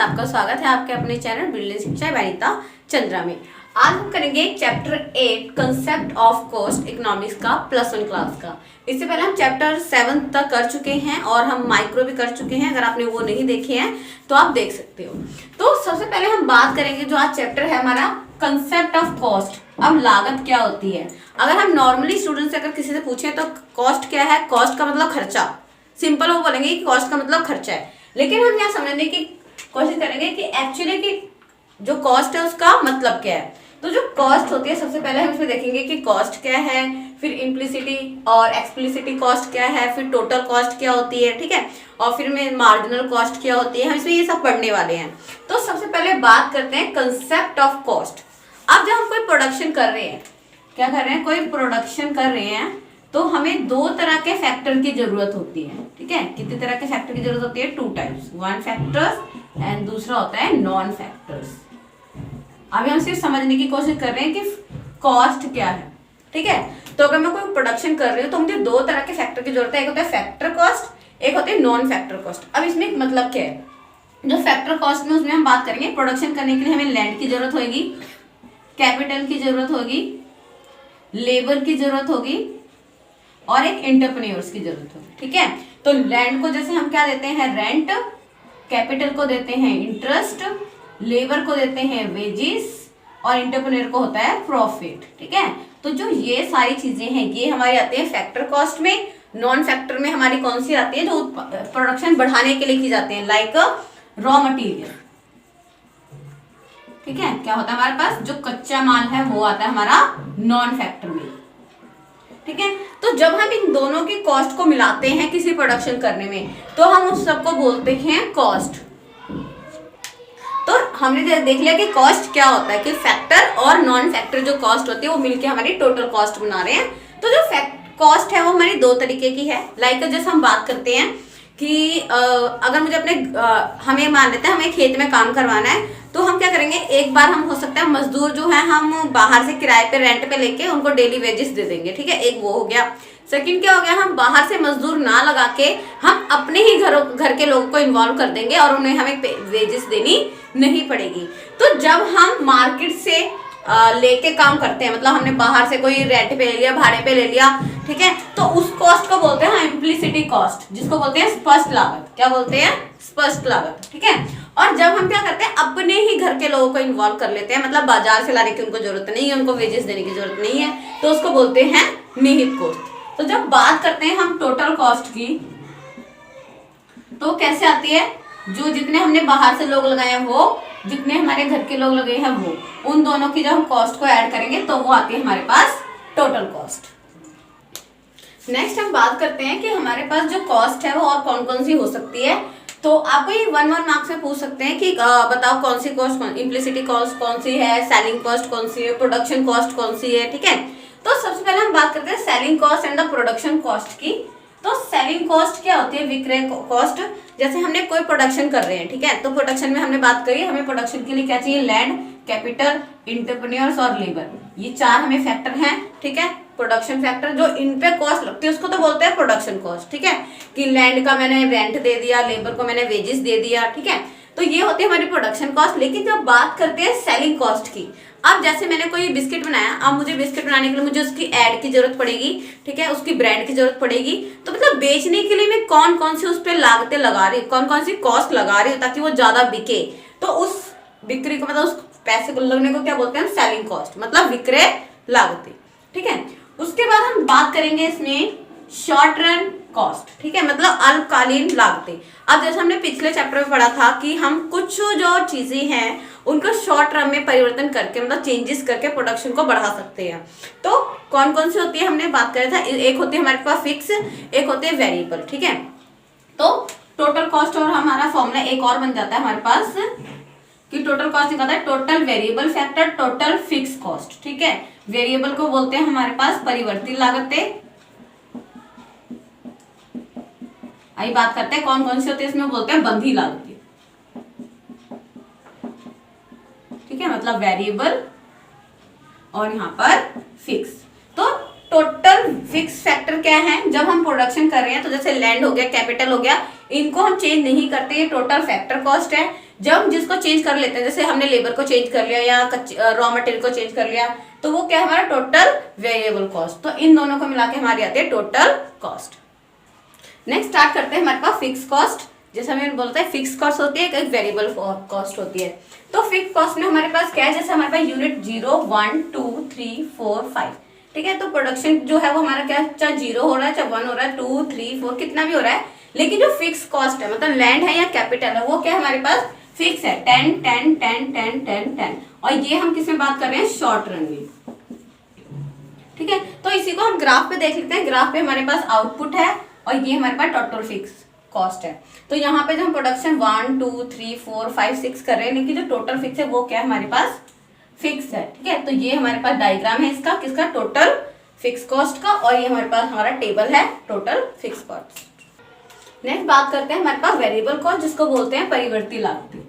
आपका स्वागत है आपके अपने चैनल बिल्डिंग शिक्षा वनिता चंद्रा में। आज हम करेंगे chapter 8 concept of cost economics का +1 क्लास का। इससे पहले हम चैप्टर 7 तक कर चुके हैं और हम माइक्रो भी कर चुके हैं। अगर आपने वो नहीं देखे हैं तो आप देख सकते हो। तो सबसे पहले हम बात करेंगे जो आज चैप्टर है हमारा कंसेप्ट ऑफ कॉस्ट। अब लागत क्या होती है? अगर हम नॉर्मली स्टूडेंट से अगर किसी से पूछें तो कॉस्ट क्या है, कॉस्ट का मतलब खर्चा, सिंपल वो बोलेंगे कि कॉस्ट का मतलब खर्चा है। लेकिन हम यहाँ समझने की कोशिश करेंगे कि एक्चुअली की जो कॉस्ट है उसका मतलब क्या है। तो जो कॉस्ट होती है सबसे पहले हम इसमें देखेंगे कि कॉस्ट क्या है, फिर इम्प्लिसिटी और एक्सप्लिसिटी कॉस्ट क्या है, फिर टोटल कॉस्ट क्या होती है, ठीक है, और फिर में मार्जिनल कॉस्ट क्या होती है। हम इसमें ये सब पढ़ने वाले हैं। तो सबसे पहले बात करते हैं कंसेप्ट ऑफ कॉस्ट। अब जब हम कोई प्रोडक्शन कर रहे हैं, क्या कर रहे हैं, कोई प्रोडक्शन कर रहे हैं, तो हमें दो तरह के फैक्टर की जरूरत होती है। ठीक है, कितने तरह के फैक्टर की जरूरत होती है? 2 टाइप्स, वन फैक्टर्स एंड दूसरा होता है नॉन फैक्टर्स। अभी हम सिर्फ समझने की कोशिश कर रहे हैं कि कॉस्ट क्या है। ठीक है, तो अगर मैं कोई प्रोडक्शन कर रही हूँ तो मुझे दो तरह के फैक्टर की जरूरत है। एक होता है फैक्टर कॉस्ट, एक होती है नॉन फैक्टर कॉस्ट। अब इसमें मतलब क्या है? जो फैक्टर कॉस्ट में उसमें हम बात करेंगे प्रोडक्शन करने के लिए हमें लैंड की जरूरत होगी, कैपिटल की जरूरत होगी, लेबर की जरूरत होगी और एक एंटरप्रेन्योर्स की जरूरत होगी। ठीक है, तो लैंड को जैसे हम क्या देते हैं, रेंट, कैपिटल को देते हैं इंटरेस्ट, लेबर को देते हैं वेजेस और एंटरप्रेन्योर को होता है प्रॉफिट। ठीक है, तो जो ये सारी चीजें हैं ये हमारी आती है फैक्टर कॉस्ट में। नॉन फैक्टर में हमारी कौन सी आती है? जो प्रोडक्शन बढ़ाने के लिए की जाती है, लाइक रॉ मटेरियल। ठीक है, क्या होता है हमारे पास जो कच्चा माल है वो आता है हमारा नॉन फैक्टर में। ठीक है, तो जब हम इन दोनों की कॉस्ट को मिलाते हैं किसी प्रोडक्शन करने में तो हम उस सबको बोलते हैं कॉस्ट। तो हमने देख लिया कि कॉस्ट क्या होता है, कि फैक्टर और नॉन फैक्टर जो कॉस्ट होती है वो मिलके हमारी टोटल कॉस्ट बना रहे हैं। तो जो कॉस्ट है वो हमारी दो तरीके की है। लाइक जैसे हम बात करते हैं कि अगर मुझे अपने हमें मान लेते हैं हमें खेत में काम करवाना है, तो हम क्या करेंगे, एक बार हम हो सकता है मजदूर जो है हम बाहर से किराए पे रेंट पे लेके उनको डेली वेजेस दे देंगे। ठीक है, एक वो हो गया। सेकंड क्या हो गया, हम बाहर से मजदूर ना लगा के हम अपने ही घर के लोगों को इन्वॉल्व कर देंगे और उन्हें हमें वेजेस देनी नहीं पड़ेगी। तो जब हम मार्केट से लेके काम करते हैं, मतलब हमने बाहर से कोई रेंट पे ले लिया, भाड़े पे ले लिया, ठीक है, तो उस कॉस्ट को बोलते हैं इम्प्लिसिटी कॉस्ट, जिसको बोलते हैं स्पष्ट लागत। क्या बोलते हैं? स्पष्ट लागत। ठीक है, और जब हम क्या करते हैं अपने ही घर के लोगों को इन्वॉल्व कर लेते हैं, मतलब बाजार से लाने की उनको जरूरत नहीं है, उनको वेजेस देने की जरूरत नहीं है, तो उसको बोलते हैं निहित कॉस्ट। तो जब बात करते हैं हम टोटल कॉस्ट की तो कैसे आती है? जो जितने हमने बाहर से लोग लगाए हैं वो, जितने हमारे घर के लोग लगे हैं वो, उन दोनों की जब हम कॉस्ट को ऐड करेंगे तो वो आती है हमारे पास टोटल कॉस्ट। नेक्स्ट हम बात करते हैं कि हमारे पास जो कॉस्ट है वो और कौन कौन सी हो सकती है। तो आपको ये 1 मार्क्स में पूछ सकते हैं कि बताओ कौन सी कॉस्ट, इम्प्लिसिटी कॉस्ट कौन सी है, सेलिंग कॉस्ट कौन सी है, प्रोडक्शन कॉस्ट कौन सी है। ठीक है, तो सबसे पहले हम बात करते हैं selling cost and the production cost की। तो सेलिंग कॉस्ट क्या होती है? विक्रय कॉस्ट। जैसे हमने कोई प्रोडक्शन कर रहे हैं, ठीक है, तो प्रोडक्शन में हमने बात करी हमें प्रोडक्शन के लिए क्या चाहिए? लैंड, कैपिटल, एंटरप्रेन्योर्स और लेबर। ये 4 हमें फैक्टर हैं। ठीक है, प्रोडक्शन फैक्टर जो इन पे कॉस्ट लगती है उसको तो बोलते हैं प्रोडक्शन कॉस्ट। ठीक है, कि लैंड का मैंने रेंट दे दिया, लेबर को मैंने वेजेस दे दिया। ठीक है, तो ये होती है हमारी प्रोडक्शन कॉस्ट। लेकिन जब बात करते हैं सेलिंग कॉस्ट की, अब जैसे मैंने कोई बिस्किट बनाया, अब मुझे बिस्किट बनाने के लिए मुझे उसकी एड की जरूरत पड़ेगी, ठीक है, उसकी ब्रांड की जरूरत पड़ेगी। तो मतलब बेचने के लिए मैं कौन कौन सी उस पर लागतें लगा रही हूँ, कौन कौन सी कॉस्ट लगा रही हूँ ताकि वो ज्यादा बिके। तो उस बिक्री को, मतलब उस पैसे को लगने को क्या बोलते हैं? सेलिंग कॉस्ट, मतलब विक्रय लागतें। ठीक है, उसके बाद हम बात करेंगे इसमें शॉर्ट रन कॉस्ट। ठीक है, मतलब अल्पकालीन लागतें। अब जैसे हमने पिछले चैप्टर में पढ़ा था कि हम कुछ जो चीजें हैं उनको शॉर्ट टर्म में परिवर्तन करके, मतलब चेंजेस करके प्रोडक्शन को बढ़ा सकते हैं। तो कौन कौन सी होती है हमने बात करा था, एक होती है हमारे पास फिक्स, एक होती है वेरिएबल। ठीक है, तो टोटल कॉस्ट और हमारा फॉर्मूला एक और बन जाता है हमारे पास कि टोटल कॉस्ट निकलता है total variable factor, total fix cost. ठीक है, वेरिएबल को बोलते हैं हमारे पास परिवर्तित लागतें। आई बात करते हैं कौन कौन सी होती है, इसमें बोलते हैं बंधी लागतें। ठीक है, मतलब वेरिएबल और यहाँ पर फिक्स। तो टोटल फिक्स फैक्टर क्या है? जब हम प्रोडक्शन कर रहे हैं तो जैसे लैंड हो गया, कैपिटल हो गया, इनको हम चेंज नहीं करते, ये टोटल फैक्टर कॉस्ट है। जब हम जिसको चेंज कर लेते हैं, जैसे हमने लेबर को चेंज कर लिया या रॉ मटेरियल को चेंज कर लिया, तो वो क्या है हमारा टोटल वेरिएबल कॉस्ट। तो इन दोनों को मिला के हमारी आती है टोटल कॉस्ट। नेक्स्ट स्टार्ट करते हैं हमारे पास फिक्स कॉस्ट। जैसे हमें बोलते हैं फिक्स कॉस्ट होती है, एक वेरिएबल कॉस्ट होती है। तो फिक्स कॉस्ट में हमारे पास क्या है, जैसे हमारे पास यूनिट 0, 1, 2, 3, 4, 5, ठीक है। तो प्रोडक्शन जो है वो हमारा क्या, चाहे 0 हो रहा है, चाहे 1 हो रहा है, 2, 3, 4 कितना भी हो रहा है, लेकिन जो फिक्स कॉस्ट है मतलब लैंड है या कैपिटल है, वो क्या है हमारे पास फिक्स है, 10, 10, 10, 10, 10, 10। और ये हम किस में बात कर रहे हैं, शॉर्ट रन में, ठीक है। तो इसी को हम ग्राफ पे देख लेते हैं। ग्राफ पे हमारे पास आउटपुट है और ये हमारे पास टोटल फिक्स कॉस्ट है। तो यहाँ पे जो हम प्रोडक्शन 1, 2, 3, 4, 5, 6 कर रहे हैं, लेकिन जो टोटल फिक्स है वो क्या है हमारे पास फिक्स है, ठीक है। तो ये हमारे पास डायग्राम है इसका, किसका, टोटल फिक्स कॉस्ट का, और ये हमारे पास हमारा टेबल है टोटल फिक्स कॉस्ट। नेक्स्ट बात करते हैं हमारे पास वेरिएबल कॉस्ट, जिसको बोलते हैं परिवर्ती लागतें।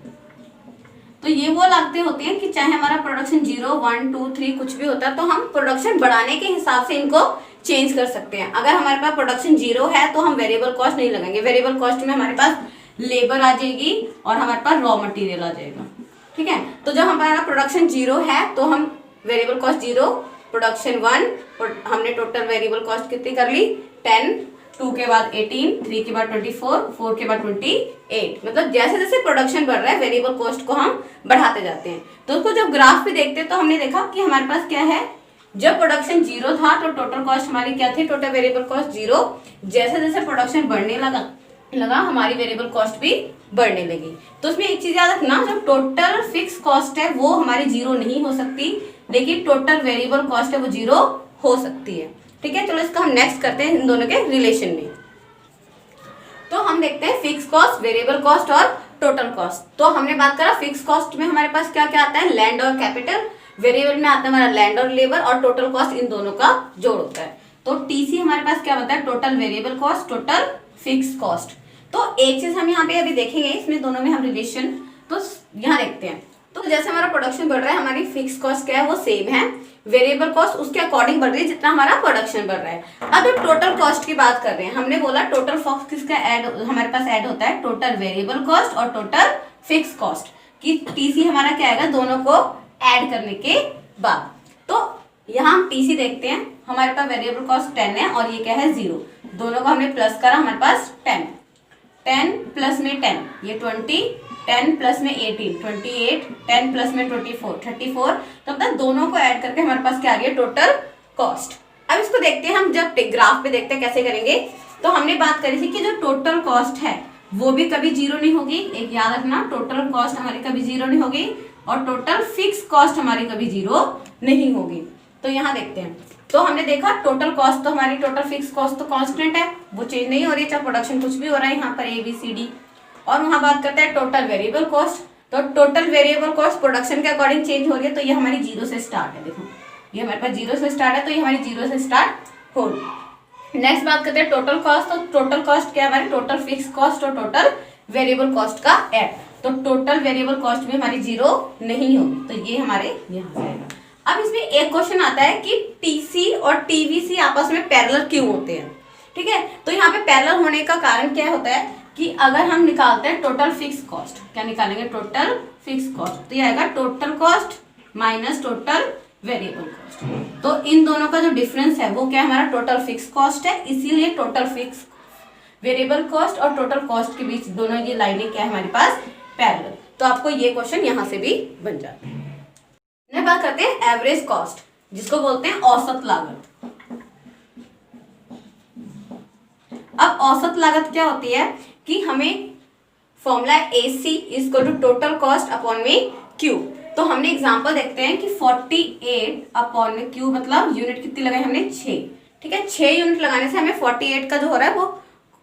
तो ये वो लागतें होती हैं कि चाहे हमारा प्रोडक्शन 0, 1, 2, 3 कुछ भी होता है, तो हम प्रोडक्शन बढ़ाने के हिसाब से इनको चेंज कर सकते हैं। अगर हमारे पास प्रोडक्शन 0 है तो हम वेरिएबल कॉस्ट नहीं लगाएंगे। वेरिएबल कॉस्ट में हमारे पास लेबर आ जाएगी और हमारे पास रॉ मटेरियल आ जाएगा, ठीक है। तो जब हमारा प्रोडक्शन 0 है तो हम वेरिएबल कॉस्ट 0, प्रोडक्शन 1, हमने टोटल वेरिएबल कॉस्ट कितनी कर ली, 10, 2 के बाद 18, 3 के बाद 24, 4 के बाद 28। मतलब जैसे जैसे प्रोडक्शन बढ़ रहा है वेरिएबल कॉस्ट को हम बढ़ाते जाते हैं। तो उसको जब ग्राफ पे देखते हैं तो हमने देखा कि हमारे पास क्या है, जब प्रोडक्शन 0 था तो टोटल कॉस्ट हमारी क्या थी, टोटल वेरिएबल कॉस्ट 0। जैसे जैसे प्रोडक्शन बढ़ने लगा हमारी वेरिएबल कॉस्ट भी बढ़ने लगी। तो उसमें एक चीज याद रखना, जो टोटल फिक्स कॉस्ट है वो हमारी 0 नहीं हो सकती, लेकिन टोटल वेरिएबल कॉस्ट है वो 0 हो सकती है, ठीक है। चलो इसका हम नेक्स्ट करते हैं इन दोनों के रिलेशन में। तो हम देखते हैं फिक्स कॉस्ट, वेरिएबल कॉस्ट और टोटल कॉस्ट। तो हमने बात करा फिक्स कॉस्ट में हमारे पास क्या क्या आता है, लैंड और कैपिटल। वेरिएबल में आता है हमारा लैंड और लेबर, और टोटल कॉस्ट इन दोनों का जोड़ होता है। तो टीसी हमारे पास क्या होता है, total variable cost, total fix cost. तो एक चीज हम यहाँ पे अभी देखेंगे, इसमें दोनों में हम रिलेशन तो यहाँ देखते हैं। तो जैसे हमारा प्रोडक्शन बढ़ रहा है, हमारी फिक्स कॉस्ट क्या है वो सेम है, वेरिएबल कॉस्ट उसके अकॉर्डिंग बढ़ रही है जितना हमारा प्रोडक्शन बढ़ रहा है। अब जो टोटल कॉस्ट की बात कर रहे हैं, हमने बोला टोटल कॉस्ट किसका ऐड हमारे पास ऐड होता है, टोटल वेरिएबल कॉस्ट और टोटल फिक्स कॉस्ट की टीसी हमारा क्या आएगा, दोनों को ऐड करने के बाद। तो यहाँ हम टीसी देखते हैं, हमारे पास वेरिएबल कॉस्ट 10 है और ये क्या है 0, दोनों को हमने प्लस करा, हमारे पास 10 प्लस में 10 ये 20, 10 प्लस में 18 28, 10 प्लस में 24 34। तो मतलब दोनों को ऐड करके हमारे पास क्या आ गया, टोटल कॉस्ट। अब इसको देखते हैं हम, जब ग्राफ पे देखते हैं कैसे करेंगे। तो हमने बात करी थी कि जो टोटल कॉस्ट है वो भी कभी 0 नहीं होगी, एक याद रखना, टोटल कॉस्ट हमारी कभी 0 नहीं होगी और टोटल फिक्स कॉस्ट हमारी कभी 0 नहीं होगी। तो यहाँ देखते हैं, तो हमने देखा टोटल कॉस्ट तो हमारी टोटल फिक्स कॉस्ट तो कांस्टेंट है, वो चेंज नहीं हो रही है, चाहे प्रोडक्शन कुछ भी हो रहा है यहाँ पर ABCD। और वहां बात करते हैं टोटल वेरिएबल कॉस्ट। तो टोटल वेरिएबल कॉस्ट प्रोडक्शन के अकॉर्डिंग चेंज हो रही है, तो ये हमारी 0 से स्टार्ट है, देखो ये हमारे पास 0 से स्टार्ट है, तो ये हमारी 0 से स्टार्ट हो रही। नेक्स्ट बात करते हैं टोटल कॉस्ट। तो टोटल कॉस्ट क्या है हमारी, टोटल फिक्स कॉस्ट और टोटल वेरिएबल कॉस्ट का ऐड। तो टोटल वेरिएबल कॉस्ट भी हमारी 0 नहीं होगी, तो ये हमारे यहाँ से आएगा। अब इसमें एक क्वेश्चन आता है कि टीसी और टीवीसी आपस में पैरेलल क्यों होते हैं, ठीक है। तो यहाँ पे पैरेलल होने का कारण क्या होता है कि अगर हम निकालते हैं टोटल फिक्स कॉस्ट, क्या निकालेंगे, टोटल फिक्स कॉस्ट, तो ये आएगा total cost minus total variable cost. तो इन दोनों का जो डिफरेंस है वो क्या है, हमारा टोटल फिक्स कॉस्ट है, इसीलिए टोटल फिक्स वेरिएबल कॉस्ट और टोटल कॉस्ट के बीच दोनों ये लाइनें क्या है हमारे पास, पैरेलल। तो आपको ये क्वेश्चन यहाँ से भी बन जाता है। बात करते हैं एवरेज कॉस्ट, जिसको बोलते हैं औसत लागत। अब औसत लागत क्या होती है कि हमें formula AC equal to total cost upon में Q। तो हमने एग्जांपल देखते हैं कि 48 अपॉन में Q, मतलब यूनिट कितनी लगाई हमने, 6, ठीक है। 6 यूनिट लगाने से हमें 48 का जो हो रहा है वो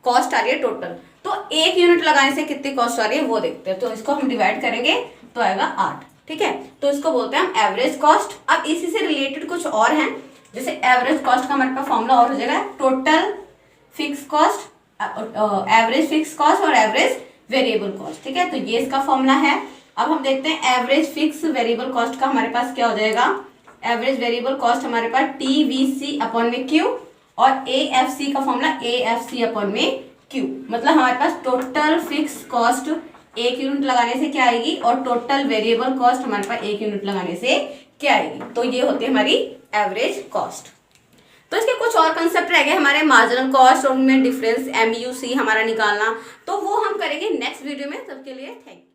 कॉस्ट आ रही है टोटल। तो 1 यूनिट लगाने से कितनी कॉस्ट आ रही है वो देखते हैं। तो इसको हम डिवाइड करेंगे तो आएगा 8, ठीक है। तो इसको बोलते हैं हम एवरेज कॉस्ट। अब इसी से रिलेटेड कुछ और हैं, जैसे एवरेज कॉस्ट का हमारे पास फॉर्मूला और हो जाएगा total fix cost, average fix cost और एवरेज वेरिएबल कॉस्ट, ठीक है। तो ये इसका फॉर्मूला है। अब हम देखते हैं एवरेज फिक्स वेरिएबल कॉस्ट का हमारे पास क्या हो जाएगा, एवरेज वेरिएबल कॉस्ट हमारे पास TVC अपॉन में Q, और AFC का फॉर्मूला AFC अपॉन में Q। मतलब हमारे पास टोटल फिक्स कॉस्ट एक यूनिट लगाने से क्या आएगी और टोटल वेरिएबल कॉस्ट हमारे पास एक यूनिट लगाने से क्या आएगी। तो ये होती है हमारी एवरेज कॉस्ट। तो इसके कुछ और कंसेप्ट रह गए हमारे, मार्जिनल कॉस्ट और उनमें डिफरेंस MUC हमारा निकालना, तो वो हम करेंगे नेक्स्ट वीडियो में। तब के लिए थैंक यू।